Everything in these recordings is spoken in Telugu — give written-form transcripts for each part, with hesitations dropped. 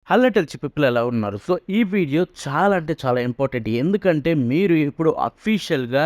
హలో టెల్చి పీపుల్ ఎలా ఉన్నారు? సో, ఈ వీడియో చాలా అంటే చాలా ఇంపార్టెంట్. ఎందుకంటే మీరు ఇప్పుడు అఫీషియల్‌గా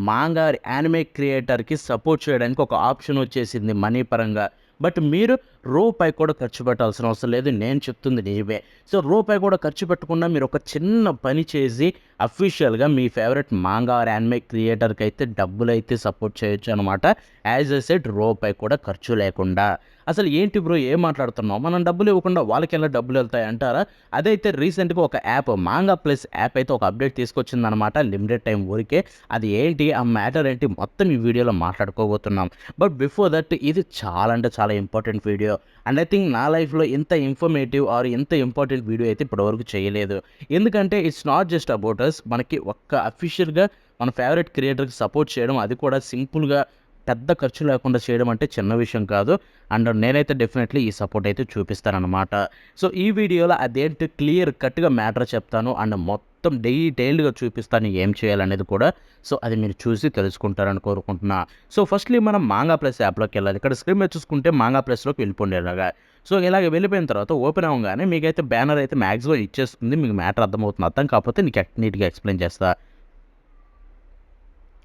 మాంగా యానిమే క్రియేటర్‌కి సపోర్ట్ చేయడానికి ఒక ఆప్షన్ వచ్చేసింది మనీ పరంగా. బట్ మీరు రూపాయి కూడా ఖర్చు పెట్టాల్సిన అవసరం లేదు. నేను చెప్తుంది నిజమే. సో, రూపాయి కూడా ఖర్చు పెట్టకుండా మీరు ఒక చిన్న పని చేసి అఫీషియల్‌గా మీ ఫేవరెట్ మాంగా యానిమే క్రియేటర్‌కైతే డబ్బులైతే సపోర్ట్ చేయొచ్చనమాట. యాజ్ ఐ సెడ్ రూపాయి కూడా ఖర్చు లేకుండా. అసలు ఏంటి బ్రో ఏం మాట్లాడుతున్నావు? మనం డబ్బులు ఇవ్వకుండా వాళ్ళకెలా డబ్బులెళ్తాయి అంటారా? అదైతే రీసెంట్‌గా ఒక యాప్ మాంగా ప్లస్ యాప్ అయితే ఒక అప్డేట్ తీసుకొచ్చిందనమాట. లిమిటెడ్ టైమ్ ఊరికే. అది ఏంటి? ఆ మ్యాటర్ ఏంటి? మొత్తం ఈ వీడియోలో మాట్లాడుకోబోతున్నాం. బట్ బిఫోర్ దట్ ఇది చాలా అంటే చాలా important video. And I think నా లైఫ్‌లో ఇంత ఇన్ఫర్మేటివ్ ఆర్ ఇంత ఇంపార్టెంట్ వీడియో అయితే ఇప్పటివరకు చేయలేదు. ఎందుకంటే it's not just about us. మనకి ఒక్క అఫీషియల్‌గా మన ఫేవరెట్ క్రియేటర్‌కి సపోర్ట్ చేయడం అది కూడా సింపుల్‌గా పెద్ద ఖర్చు లేకుండా చేయడం అంటే చిన్న విషయం కాదు. అండ్ నేనైతే డెఫినెట్లీ ఈ సపోర్ట్ అయితే చూపిస్తాననమాట. సో, ఈ వీడియోలో అదేంటి క్లియర్ కట్‌గా మ్యాటర్ చెప్తాను. అండ్ మొత్తం డీటెయిల్డ్‌గా చూపిస్తాను ఏం చేయాలనేది కూడా. సో, అది మీరు చూసి తెలుసుకుంటారని కోరుకుంటున్నా. సో, ఫస్ట్‌లీ మనం మాంగా ప్లస్ యాప్‌లోకెళ్ళాలి. ఇక్కడ స్క్రీన్ మీద చూసుకుంటే మాంగా ప్లస్‌లోకి వెళ్ళిపోండి ఇలాగా. సో, ఇలాగ వెళ్ళిపోయిన తర్వాత ఓపెన్ అవ్వంగానే మీకైతే బ్యానర్ అయితే మాక్సిమం ఇచ్చేస్తుంది. మీకు మ్యాటర్ అర్థమవుతుంది. అర్థం కాకపోతే నీకు నీట్‌గా ఎక్స్‌ప్లెయిన్ చేస్తా.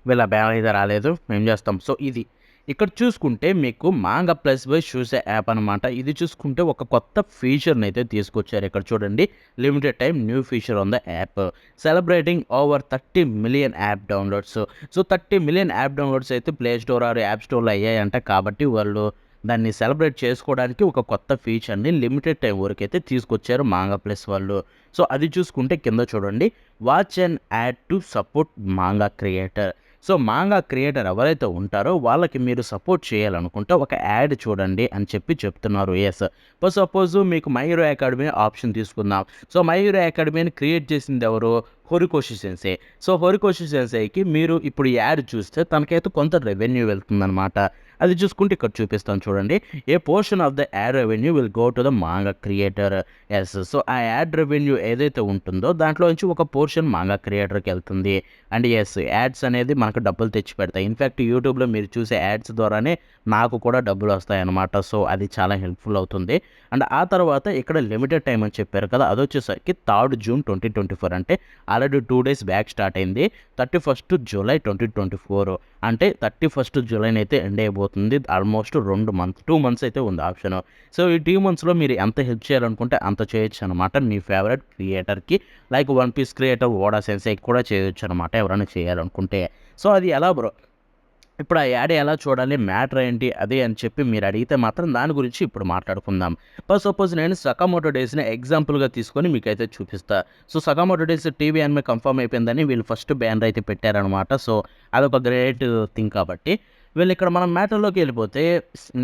వీళ్ళ బ్యాన్ అయితే రాలేదు. ఏం చేస్తాం. సో, ఇది. ఇక్కడ చూసుకుంటే మీకు మాంగా ప్లస్ బై షూసే యాప్ అనమాట. ఇది చూసుకుంటే ఒక కొత్త ఫీచర్‌నైతే తీసుకొచ్చారు. ఇక్కడ చూడండి. Limited time new feature on the app. Celebrating over 30 million app downloads. So, 30 million app downloads అయితే ప్లే స్టోర్ ఆర్ యాప్ స్టోర్‌లో అయ్యాయంట. కాబట్టి వాళ్ళు దాన్ని సెలబ్రేట్ చేసుకోవడానికి ఒక కొత్త ఫీచర్‌ని లిమిటెడ్ టైమ్ వరకైతే తీసుకొచ్చారు మాంగా ప్లస్ వాళ్ళు. సో, అది చూసుకుంటే కింద చూడండి. Watch and add to support manga creator. So, manga creator ఎవరైతే ఉంటారో వాళ్ళకి మీరు సపోర్ట్ చేయాలనుకుంటే ఒక యాడ్ చూడండి అని చెప్పి చెప్తున్నారు. యెస్. సపోజు మీకు మై హీరో అకాడమీ ఆప్షన్ తీసుకుందాం. సో, మై హీరో అకాడమీని క్రియేట్ చేసింది ఎవరు? హొరికోషి సెన్సై. సో, హొరికోషి సెన్సైకి మీరు ఇప్పుడు యాడ్ చూస్తే తనకైతే కొంత రెవెన్యూ వెళ్తుందనమాట. అది చూసుకుంటే ఇక్కడ చూపిస్తాను చూడండి. A portion of the ad revenue will go to the manga creator. Yes. So, ఆ యాడ్ రెవెన్యూ ఏదైతే ఉంటుందో దాంట్లో నుంచి ఒక పోర్షన్ మాంగా క్రియేటర్‌కి ఎళ్తుంది. అండ్ యెస్ యాడ్స్ అనేది మనకు డబ్బులు తెచ్చిపెడతాయి. ఇన్‌ఫాక్ట్ యూట్యూబ్‌లో మీరు చూసే యాడ్స్ ద్వారానే నాకు కూడా డబ్బులొస్తాయన్నమాట. సో, అది చాలా హెల్ప్‌ఫుల్ అవుతుంది. అండ్ ఆ తర్వాత ఇక్కడ లిమిటెడ్ టైమ్ అని చెప్పారు కదా! అదొచ్చేసరికి 3 జూన్ 2024 అంటే ఆల్రెడీ 2 డేస్ బ్యాక్ స్టార్ట్ అయింది. 31 జూలై 2024 అంటే 31 జూలైనైతే ఎండ్ అయిపోతుంది. ఆల్మోస్ట్ 2 మంత్స్ అయితే ఉంది ఆప్షను. సో, ఈ 2 మంత్స్‌లో మీరు ఎంత హెల్ప్ చేయాలనుకుంటే అంత చేయొచ్చనమాట మీ ఫేవరెట్ క్రియేటర్‌కి. Like one piece creator Oda సెన్సైకి కూడా చేయొచ్చనమాట ఎవరైనా చేయాలనుకుంటే. సో, అది ఎలా బ్రో? ఇప్పుడు ఆ యాడ్ ఎలా చూడాలి? మ్యాటర్ ఏంటి? అదే అని చెప్పి మీరు అడిగితే మాత్రం దాని గురించి ఇప్పుడు మాట్లాడుకుందాం. సపోజ్ నేను 'సకామోటో డేస్‌ని' ఎగ్జాంపుల్‌గా తీసుకొని మీకైతే చూపిస్తా. So, 'Sakamoto days' TV anime confirm అయిపోయిందని వీళ్ళు ఫస్ట్ బ్యానర్ అయితే పెట్టారనమాట. సో, అదొక గ్రేట్ థింగ్ కాబట్టి. వీళ్ళిక్కడ మనం మ్యాటర్‌లోకి వెళ్ళిపోతే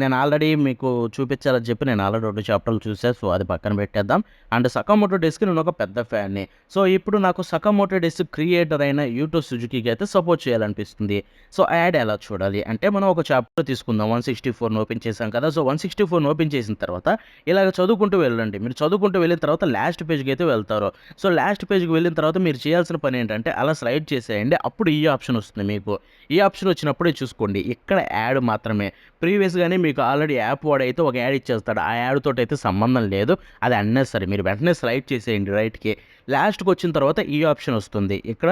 నేను ఆల్రెడీ మీకు చూపించాలని చెప్పి నేను ఆల్రెడీ 2 చాప్టర్‌లు చూసా. సో, అది పక్కన పెట్టేద్దాం. అండ్ 'సకామోటో డేస్‌కి' నేనొక పెద్ద ఫ్యాన్‌ని. సో, ఇప్పుడు నాకు 'సకామోటో డేస్' క్రియేటర్ అయిన యూటో సుజుకికి అయితే సపోర్ట్ చేయాలనిపిస్తుంది. సో, యాడ్ ఎలా చూడాలి అంటే మనం ఒక చాప్టర్ తీసుకుందాం. 164ని ఓపెన్ చేసాం కదా! సో, 164ని ఓపెన్ చేసిన తర్వాత ఇలాగ చదువుకుంటూ వెళ్ళండి. మీరు చదువుకుంటూ వెళ్ళిన తర్వాత లాస్ట్ పేజ్‌కి అయితే వెళ్తారు. సో, లాస్ట్ పేజ్‌కి వెళ్ళిన తర్వాత మీరు చేయాల్సిన పని ఏంటంటే అలా స్లైడ్ చేసేయండి. అప్పుడు ఈ ఆప్షన్ వస్తుంది మీకు. ఈ ఆప్షన్ వచ్చినప్పుడే చూసుకోండి. ఇక్కడ యాడ్ మాత్రమే. ప్రీవియస్‌గానే మీకు ఆల్రెడీ యాప్ వాడైతే ఒక యాడ్ ఇచ్చేస్తాడు. ఆ యాడ్ తోటైతే సంబంధం లేదు. అది అన్నెసరీ. మీరు వెంటనే స్లైడ్ చేసేయండి రైట్‌కి. లాస్ట్‌కొచ్చిన తర్వాత ఈ ఆప్షన్ వస్తుంది. ఇక్కడ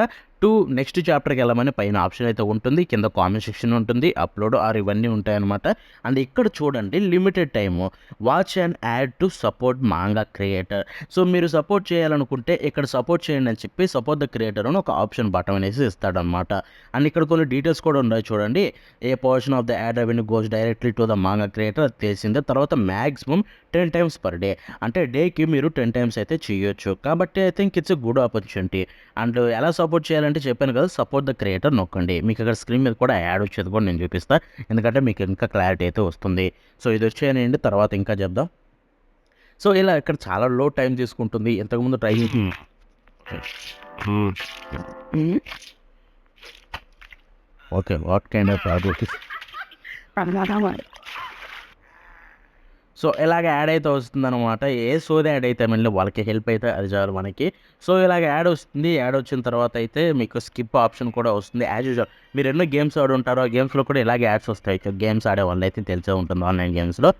నెక్స్ట్ చాప్టర్‌కెళ్ళమని పైన ఆప్షన్ అయితే ఉంటుంది. కింద కామెంట్ సెక్షన్ ఉంటుంది. అప్‌లోడ్ ఆర్ ఇవన్నీ ఉంటాయన్నమాట. అండ్ ఇక్కడ చూడండి limited time. Watch and add to support manga creator. So, మీరు సపోర్ట్ చేయాలనుకుంటే ఇక్కడ సపోర్ట్ చేయండి అని చెప్పి సపోర్ట్ ద క్రియేటర్ అని ఒక ఆప్షన్ బటన్ అనేసి ఇస్తాడనమాట. అండ్ ఇక్కడ కొన్ని డీటెయిల్స్ కూడా ఉన్నాయి చూడండి. A portion of the ad revenue goes డైరెక్ట్‌లీ టు ద మాంగా క్రియేటర్ అది తెలిసిందే. తర్వాత మాక్సిమం 10 టైమ్స్ పర్ డే. అంటే డేకి మీరు 10 టైమ్స్ అయితే చేయొచ్చు. కాబట్టి I think it's a good opportunity. And ఎలా సపోర్ట్ చేయాలంటే చెప్పాను కదా! సపోర్ట్ ద క్రియేటర్ నొక్కండి. మీకు అక్కడ స్క్రీన్ మీద కూడా యాడ్ వచ్చేది కూడా నేను చూపిస్తా. ఎందుకంటే మీకు ఇంకా క్లారిటీ అయితే వస్తుంది. సో, ఇది వచ్చేయనియండి తర్వాత ఇంకా చెప్దాం. సో, ఇలా ఇక్కడ చాలా లో టైం తీసుకుంటుంది. ఇంతకుముందు ట్రై చేసి హ్మ్. Okay. What kind of add it is? So, ఇలాగ యాడ్ అయితే వస్తుందనమాట. ఏ సోది యాడ్ అయితే మళ్ళీ వాళ్ళకి హెల్ప్ అయితే అది చాలు మనకి. సో, ఇలాగ యాడ్ వస్తుంది. యాడ్ వచ్చిన తర్వాత అయితే మీకు స్కిప్ ఆప్షన్ కూడా వస్తుంది. యాజ్ యూజువల్ మీరు ఎన్నో గేమ్స్ ఆడుంటారో, ఆ గేమ్స్‌లో కూడా ఇలాగే యాడ్స్ వస్తాయి. గేమ్స్ ఆడేవాళ్ళైతే తెలిసే ఉంటుంది ఆన్‌లైన్ గేమ్స్‌లో.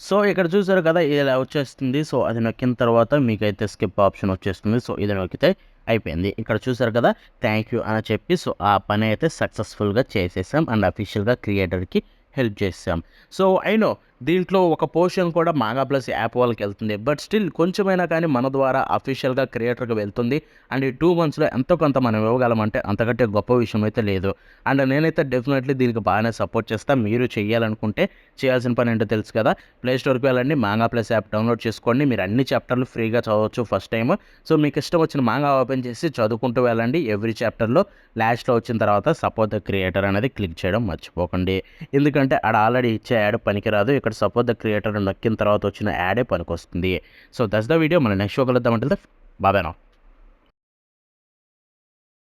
సో ఇక్కడ చూసారు కదా ఇలా వచ్చేస్తుంది. సో అది నొక్కిన తర్వాత మీకైతే స్కిప్ ఆప్షన్ వచ్చేస్తుంది. సో ఇది నొక్కితే అయిపోయింది. ఇక్కడ చూసారు కదా థ్యాంక్ యూ అని చెప్పి సో ఆ పని అయితే సక్సెస్ఫుల్గా చేసేసాం అండ్ అఫీషియల్గా క్రియేటర్కి హెల్ప్ చేసాం. సో ఐ నో దీంట్లో ఒక పోర్షన్ కూడా మాంగా ప్లస్ యాప్ వాళ్ళకి వెళ్తుంది. బట్ స్టిల్ కొంచెమైనా కానీ మన ద్వారా అఫీషియల్గా క్రియేటర్కి వెళ్తుంది. అండ్ ఈ 2 మంత్స్లో ఎంతో కొంత మనం ఇవ్వగలమంటే అంతకంటే గొప్ప విషయం అయితే లేదు. అండ్ నేనైతే డెఫినెట్లీ దీనికి బాగానే సపోర్ట్ చేస్తాను. మీరు చేయాలనుకుంటే చేయాల్సిన పని ఏంటో తెలుసు కదా, ప్లే స్టోర్కి వెళ్ళండి, మాంగా ప్లస్ యాప్ డౌన్లోడ్ చేసుకోండి. మీరు అన్ని చాప్టర్లు ఫ్రీగా చదవచ్చు ఫస్ట్ టైం. సో మీకు ఇష్టం వచ్చిన మాంగా ఓపెన్ చేసి చదువుకుంటూ వెళ్ళండి. ఎవ్రీ చాప్టర్లో లాస్ట్లో వచ్చిన తర్వాత సపోర్ట్ ద క్రియేటర్ అనేది క్లిక్ చేయడం మర్చిపోకండి. ఎందుకంటే ఆడ ఆల్రెడీ ఇచ్చే యాడ్ పనికిరాదు. ఇక్కడ సపోర్ట్ ద క్రియేటర్ నొక్కిన తర్వాత వచ్చిన యాడే పనికొస్తుంది. So that's the video. మన నెక్స్ట్ షో కలుద్దామంటే బాబాయ్ నౌ.